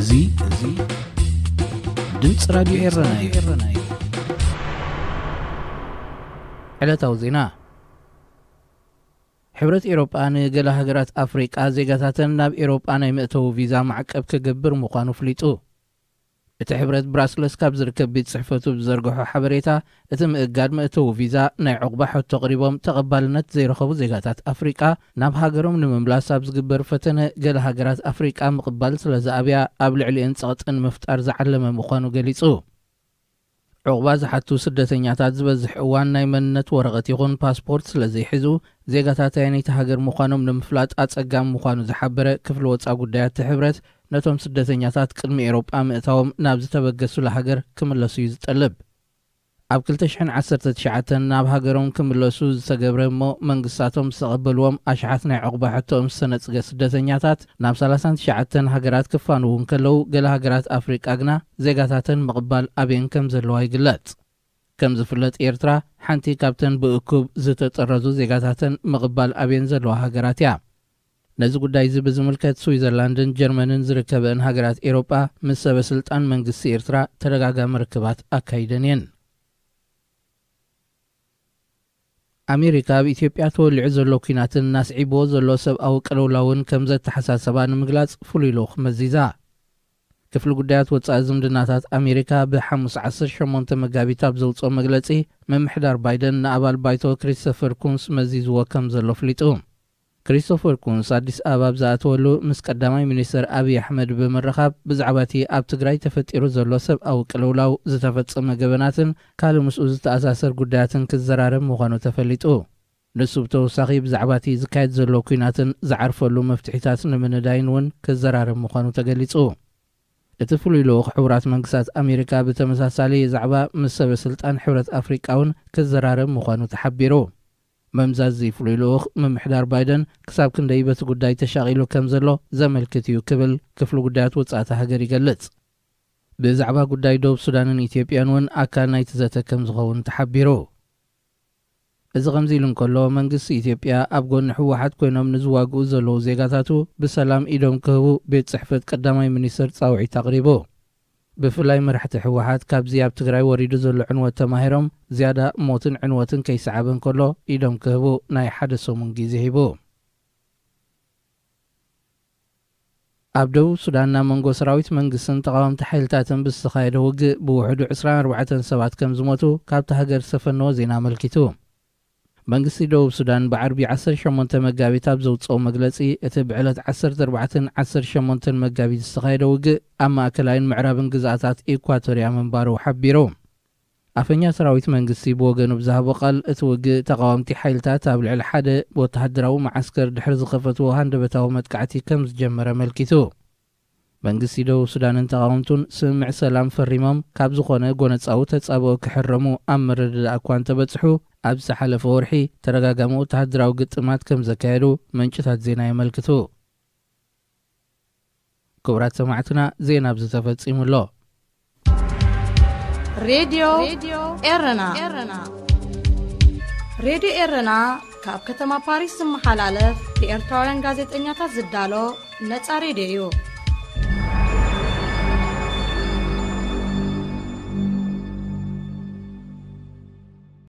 እዙይ ድምጽ ራዲዮ ኤረና ዕለታዊ ዜና ሕብረት ኤውሮጳ ንገለ ሃገራት ኣፍሪቃ ዜጋታተን ናብ ኤውሮጳ ናይ ምእተው ቪዛ ማዕቀብ ክገብር ምዃኑ ፍሊጡ እቲ ሕብረት ብራስለስ ካብ ዝርከብ ቤት ጽሕፈቱ ብዘርግሖ ሓበሬታ እቲ ምእጋድ ምእተው ቪዛ ናይ ዕቁባ ሕቶ ቀሪቦም ተቐባልነት ዘይረኸቡ ዜጋታት ኣፍሪቃ ናብ ሃገሮም ንምምላስ ኣብ ዝግበር ፈተነ ገለ ሃገራት ኣፍሪቃ ምቕባል ስለዝኣብያ ኣብ ልዕሊአን ጸቕጥን ምፍጣር ዝዓለመ ምዃኑ ገሊጹ ዕቁባ ዝሓቱ ስደተኛታት ዝበዝሕ እዋን ናይ መንነት ወረቐት ይኹን ፓስፖርት ስለዘይሕዙ ዜጋታት ናይቲ ሃገር ምዃኖም ንምፍላጥ ኣጸጋም ምዃኑ ዝሓበረ ክፍሊ ወጻኢ ጉዳያት ሕብረት ነቶም ስደተኛታት ቅድሚ ኤውሮጳ ምእታዎም ናብ ዝተበገሱሉ ሃገር ክምለሱ ይዝጠልብ ኣብ 2019 ናብ ሃገሮም ክምለሱ ዝተገብረ እሞ መንግስታቶም ዝተቐበልዎም ኣሽሓት ናይ ዕቁባ ሕቶኦም ዝተነጽገ ስደተኛታት ናብ 39 ሃገራት ክፋንውን ከለው ገለ ሃገራት ኣፍሪቃ ግና ዜጋታተን ምቕባል ኣብየን ከም ዘለዋ ይግለጽ ከም ዝፍለጥ ኤርትራ ሓንቲ ካብተን ብእኩብ ዝተጠረዙ ዜጋታተን ምቕባል ኣብየን ዘለዋ ሃገራት እያ ነዚ ጉዳይ ዝብዝምልከት ስዊዘርላንድን ጀርመንን ዝርከበን ሃገራት ኤውሮጳ ምስ ሰበስልጣን መንግስቲ ኤርትራ ተደጋጋሚ ርክባት ኣካይደን እየን ኣሜሪካ ብኢትዮጵያ ተወሊዑ ዘሎ ኩናትን ናስዒቦ ዘሎ ሰብኣዊ ቅልውላውን ከም ዘተሓሳሰባ ንምግላጽ ፍሉይ ልኡኽ መዚዛ ክፍሊ ጉዳያት ወጻኢ ዝምድናታት ኣሜሪካ ብ5-18 መጋቢት ኣብ ዘውፅኦ መግለጺ ምምሕዳር ባይደን ንኣባል ባይቶ ክሪስቶፈር ኩንስ መዚዝዎ ከም ዘሎ ፍሊጡ ክሪስቶፈር ኩንስ ኣዲስ ኣበባ ዝኣተወሉ ምስ ቀዳማይ ሚኒስትር ኣብይ ኣሕመድ ብምርኻብ ብዛዕባ እቲ ኣብ ትግራይ ተፈጢሩ ዘሎ ሰብኣዊ ቅልውላው ዝተፈጸመ ገበናትን ካልእ ምስኡ ዝተኣሳሰር ጉዳያትን ክዘራረብ ምዃኑ ተፈሊጡ ንሱ ብተወሳኺ ብዛዕባ እቲ ዝካየድ ዘሎ ኩናትን ዝዓርፈሉ መፍትሒታት ንምንዳይን እውን ክዘራረብ ምዃኑ ተገሊጹ እቲ ፍሉይ ልኡኽ ሕቡራት መንግስታት ኣሜሪካ ብተመሳሳሊ ዛዕባ ምስ ሰበስልጣን ሕብረት ኣፍሪቃ እውን ክዘራረብ ምዃኑ ተሓቢሩ መምዛዚ ፍሉይ ልኡኽ ምምሕዳር ባይደን ክሳብ ክንደይ በቲ ጉዳይ ተሻቒሉ ከም ዘሎ ዘመልክት እዩ ክብል ክፍሊ ጉዳያት ወጻእቲ ሃገር ይገልጽ ብዛዕባ ጉዳይ ደቡብ ሱዳንን ኢትዮጵያን እውን ኣካል ናይቲ ዘተ ከም ዝኸውን ተሓቢሩ እዚ ከምዚ ኢሉ እንከሎ መንግስቲ ኢትዮጵያ ኣብ ጎኒ ሕወሓት ኮይኖም ንዝዋግኡ ዘለዉ ዜጋታቱ ብሰላም ኢዶም ክህቡ ቤት ጽሕፈት ቀዳማይ ሚኒስትር ጻውዒት ኣቕሪቡ ብፍላይ መራሕቲ ሕወሓት ካብዚ ኣብ ትግራይ ወሪዱ ዘሎ ዕንወት ተማሂሮም ዝያዳ ሞትን ዕንወትን ከይሰዓበን ከሎ ኢዶም ክህቡ ናይ ሓደ ሰሙን ግዜ ሂቡ ኣብ ደቡብ ሱዳን ናብ መንጎ ሰራዊት መንግስትን ተቃዋምቲ ሓይልታትን ብዝተኻየደ ውግእ ብውሕዱ 24 ሰባት ከም ዝሞቱ ካብቲ ሃገር ዝተፈነወ ዜና ኣመልኪቱ መንግስቲ ደቡብ ሱዳን ብዓርቢ 18 መጋቢት ኣብ ዘውፅኦ መግለጺ እቲ ብዕለት 14-18 መጋቢት ዝተኻየደ ውግእ ኣብ ማእከላይን ምዕራብን ግዛኣታት ኢኳቶርያ ምንባሩ ሓቢሩ ኣፈኛ ሰራዊት መንግስቲ ብወገኑ ብዝሃቦ ቃል እቲ ውግእ ተቃዋምቲ ሓይልታት ኣብ ልዕሊ ሓደ ወተሃደራዊ ማዓስከር ድሕሪ ዝኸፈትዎ ሃንደበታዊ መጥቃዕቲ ከም ዝጀመረ መልኪቱ መንግስቲ ደቡብ ሱዳንን ተቃዋምቱን ስምምዕ ሰላም ፈሪሞም ካብ ዝኾነ ጎነፃዊ ተጻብኦ ክሕረሙ ኣብ ምርድዳእ እኳ እንተበፅሑ ኣብ ዝሓለፈ ወርሒ ተረጋጋሚ ወተሃደራዊ ግጥማት ከም ዘካየዱ ምንጭታት ዜና የመልክቱ ክቡራት ሰማዕትና ዜና ብዝተፈጺሙሎ ሬድዮ ኤረና ሬድዮ ኤረና ካብ ከተማ ፓሪስ ዝመሓላለፍ ብኤርትራውያን ጋዜጠኛታት ዝዳሎ ነፃ ሬድዮ እዩ